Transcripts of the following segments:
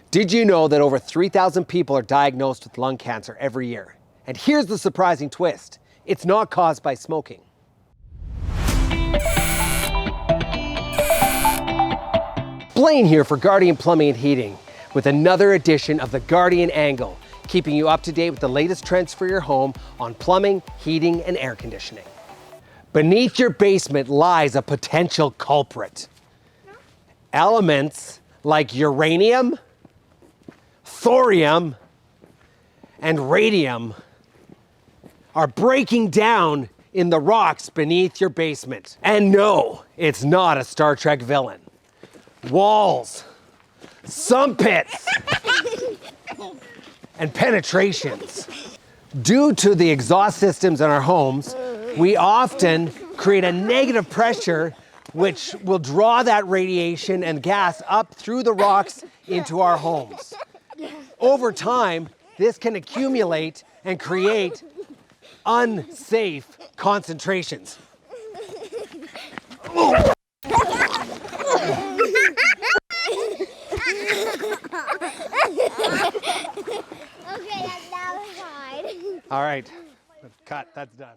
Did you know that over 3,000 people are diagnosed with lung cancer every year? And here's the surprising twist. It's not caused by smoking. Blaine here for Guardian Plumbing and Heating with another edition of the Guardian Angle, keeping you up to date with the latest trends for your home on plumbing, heating, and air conditioning. Beneath your basement lies a potential culprit. Elements like uranium, thorium, and radium are breaking down in the rocks beneath your basement. And no, it's not a Star Trek villain. Walls, sump pits, and penetrations. Due to the exhaust systems in our homes, we often create a negative pressure which will draw that radiation and gas up through the rocks into our homes. Over time, this can accumulate and create unsafe concentrations. Okay, that was hard. All right, cut, that's done.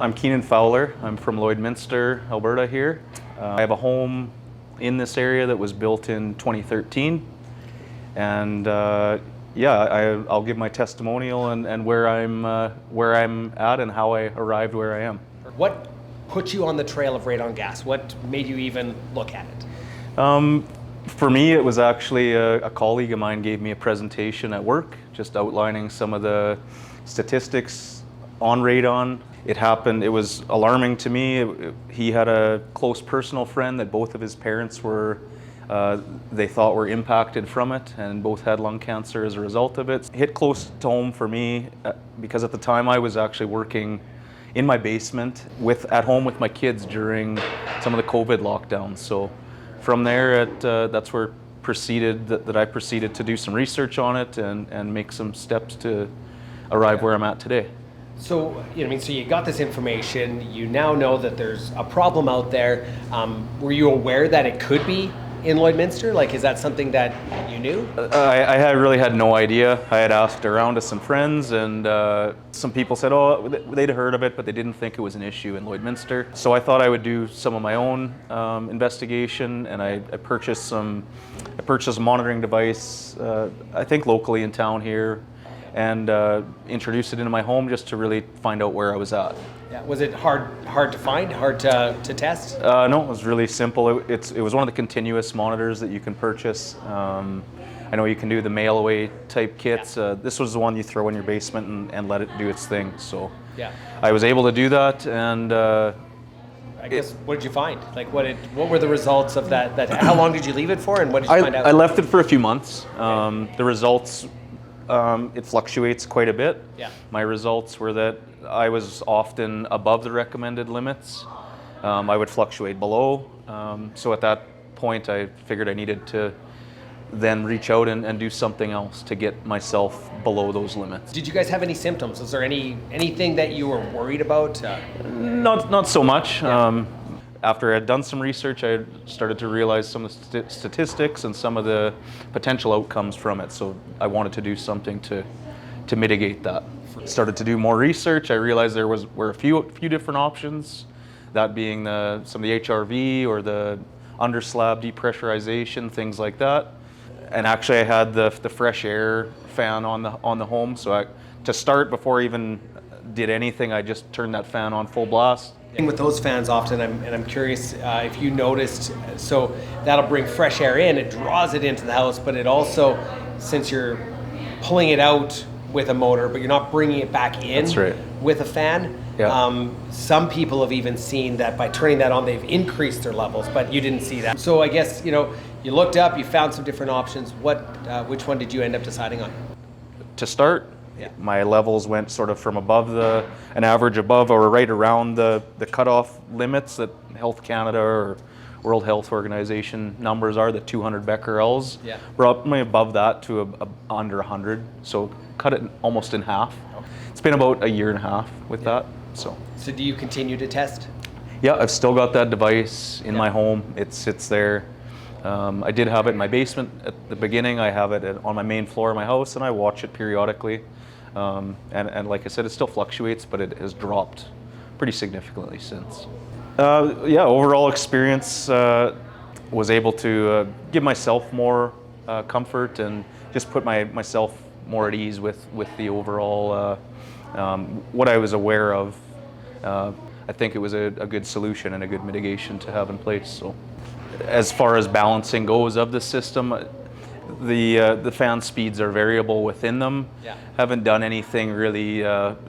I'm Keenan Fowler. I'm from Lloydminster, Alberta here. I have a home in this area that was built in 2013. And I'll give my testimonial and where I'm at and how I arrived where I am. What put you on the trail of radon gas? What made you even look at it? For me, it was actually a colleague of mine gave me a presentation at work, just outlining some of the statistics on radon. It happened, it was alarming to me. He had a close personal friend that both of his parents were, they thought were impacted from it, and both had lung cancer as a result of it. It hit close to home for me because at the time I was actually working in my basement at home with my kids during some of the COVID lockdowns. So from there, that's where that I proceeded to do some research on it and make some steps to arrive where I'm at today. So, so you got this information, you now know that there's a problem out there. Were you aware that it could be in Lloydminster? Like, is that something that you knew? I really had no idea. I had asked around to some friends, and some people said, oh, they'd heard of it, but they didn't think it was an issue in Lloydminster. So I thought I would do some of my own investigation, and I purchased a monitoring device, I think locally in town here, and introduced it into my home just to really find out where I was at. Yeah. Was it hard to find, hard to test? No, it was really simple. It was one of the continuous monitors that you can purchase. I know you can do the mail away type kits. Yeah. This was the one you throw in your basement and let it do its thing. So yeah, I was able to do that, and I guess, what did you find? Like, what were the results of that? How long did you leave it for, and what did you find out? I left it for a few months. The results, it fluctuates quite a bit. Yeah. My results were that I was often above the recommended limits. I would fluctuate below. So at that point, I figured I needed to then reach out and do something else to get myself below those limits. Did you guys have any symptoms? Was there anything that you were worried about? Not so much. Yeah. After I had done some research, I started to realize some of the statistics and some of the potential outcomes from it. So I wanted to do something to mitigate that. Started to do more research. I realized there were a few different options, that being some of the HRV or the under slab depressurization, things like that. And actually, I had the fresh air fan on the home. So to start, before I even did anything, I just turned that fan on full blast. With those fans often, I'm curious if you noticed, so that'll bring fresh air in, it draws it into the house, but it also, since you're pulling it out with a motor, but you're not bringing it back in. That's right. With a fan. Yeah. Some people have even seen that by turning that on, they've increased their levels, but you didn't see that. So I guess, you looked up, you found some different options. Which one did you end up deciding on? To start, yeah, my levels went sort of from above an average above or right around the cutoff limits that Health Canada or World Health Organization numbers are, the 200 becquerels. Yeah. We're up above that to under 100, so cut it almost in half. Okay. It's been about a year and a half with that. So do you continue to test? Yeah, I've still got that device in my home. It sits there. I did have it in my basement at the beginning. I have it on my main floor of my house, and I watch it periodically. And like I said, it still fluctuates, but it has dropped pretty significantly since. Yeah, overall experience, was able to give myself more comfort and just put myself more at ease with the overall, what I was aware of. I think it was a good solution and a good mitigation to have in place. So, as far as balancing goes of the system, the fan speeds are variable within them. Yeah. Haven't done anything really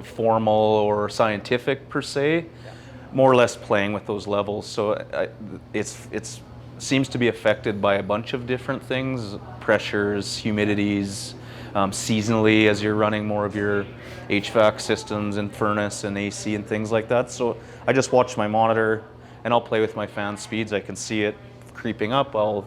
formal or scientific per se. Yeah. More or less playing with those levels. So it's seems to be affected by a bunch of different things: pressures, humidities, seasonally as you're running more of your HVAC systems and furnace and AC and things like that. So I just watch my monitor and I'll play with my fan speeds. I can see it creeping up. I'll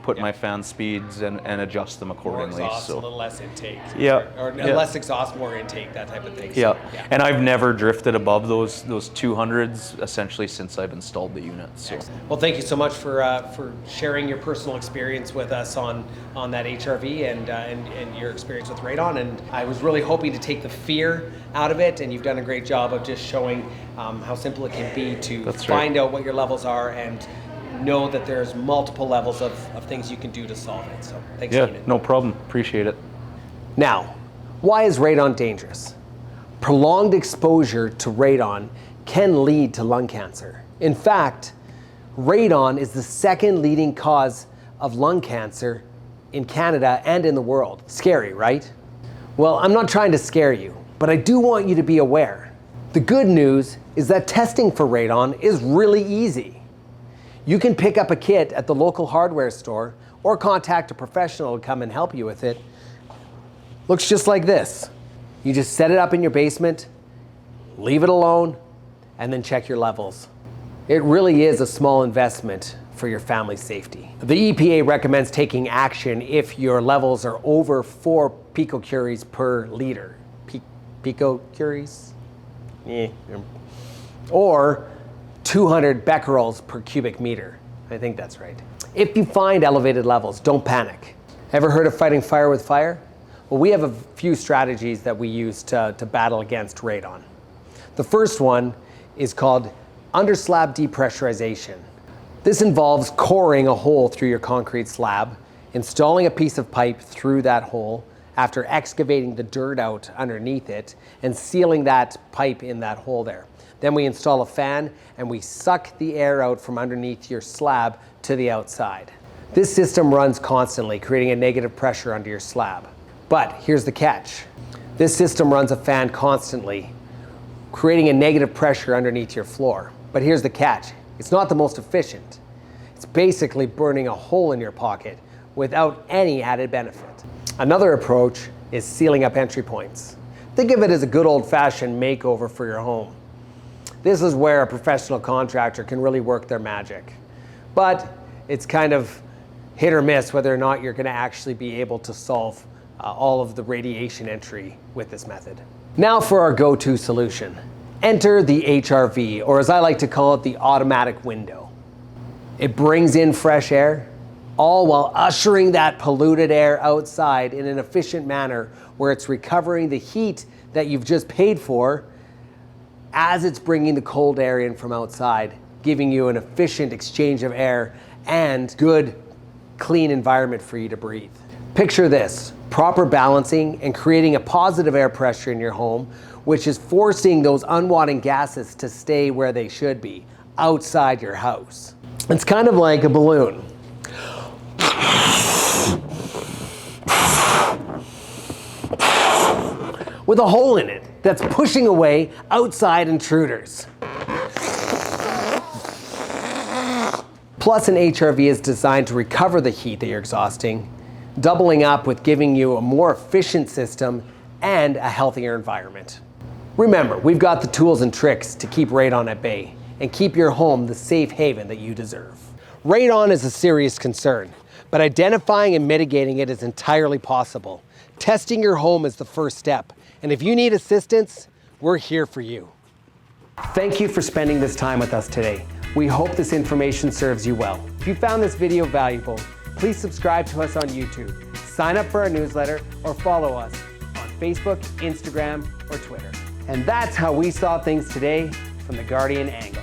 put my fan speeds and adjust them accordingly. More exhaust, so a little less intake. Yeah. Or yeah. less exhaust, more intake, that type of thing. Yeah. So, yeah. And I've never drifted above those 200s essentially since I've installed the unit. So. Excellent. Well, thank you so much for sharing your personal experience with us on that HRV and your experience with Radon. And I was really hoping to take the fear out of it, and you've done a great job of just showing how simple it can be to find out what your levels are and know that there's multiple levels of things you can do to solve it. So thanks, Yeah, Keenan. no problem. Appreciate it. Now, why is radon dangerous? Prolonged exposure to radon can lead to lung cancer. In fact, radon is the second leading cause of lung cancer in Canada and in the world. Scary, right? Well, I'm not trying to scare you, but I do want you to be aware. The good news is that testing for radon is really easy. You can pick up a kit at the local hardware store or contact a professional to come and help you with it. Looks just like this. You just set it up in your basement, leave it alone, and then check your levels. It really is a small investment for your family's safety. The EPA recommends taking action if your levels are over 4 picocuries per liter. Picocuries? Yeah. Or 200 becquerels per cubic meter. I think that's right. If you find elevated levels, don't panic. Ever heard of fighting fire with fire? Well, we have a few strategies that we use to battle against radon. The first one is called under-slab depressurization. This involves coring a hole through your concrete slab, installing a piece of pipe through that hole after excavating the dirt out underneath it and sealing that pipe in that hole there. Then we install a fan and we suck the air out from underneath your slab to the outside. This system runs constantly, creating a negative pressure under your slab. But here's the catch. This system runs a fan constantly, creating a negative pressure underneath your floor. But here's the catch. It's not the most efficient. It's basically burning a hole in your pocket without any added benefit. Another approach is sealing up entry points. Think of it as a good old-fashioned makeover for your home. This is where a professional contractor can really work their magic. But it's kind of hit or miss whether or not you're going to actually be able to solve all of the radiation entry with this method. Now for our go-to solution. Enter the HRV, or as I like to call it, the automatic window. It brings in fresh air, all while ushering that polluted air outside in an efficient manner where it's recovering the heat that you've just paid for as it's bringing the cold air in from outside, giving you an efficient exchange of air and good, clean environment for you to breathe. Picture this, proper balancing and creating a positive air pressure in your home, which is forcing those unwanted gases to stay where they should be, outside your house. It's kind of like a balloon. With a hole in it that's pushing away outside intruders. Plus, an HRV is designed to recover the heat that you're exhausting, doubling up with giving you a more efficient system and a healthier environment. Remember, we've got the tools and tricks to keep radon at bay and keep your home the safe haven that you deserve. Radon is a serious concern, but identifying and mitigating it is entirely possible. Testing your home is the first step, and if you need assistance, we're here for you. Thank you for spending this time with us today. We hope this information serves you well. If you found this video valuable, please subscribe to us on YouTube, sign up for our newsletter, or follow us on Facebook, Instagram, or Twitter. And that's how we saw things today from the Guardian angle.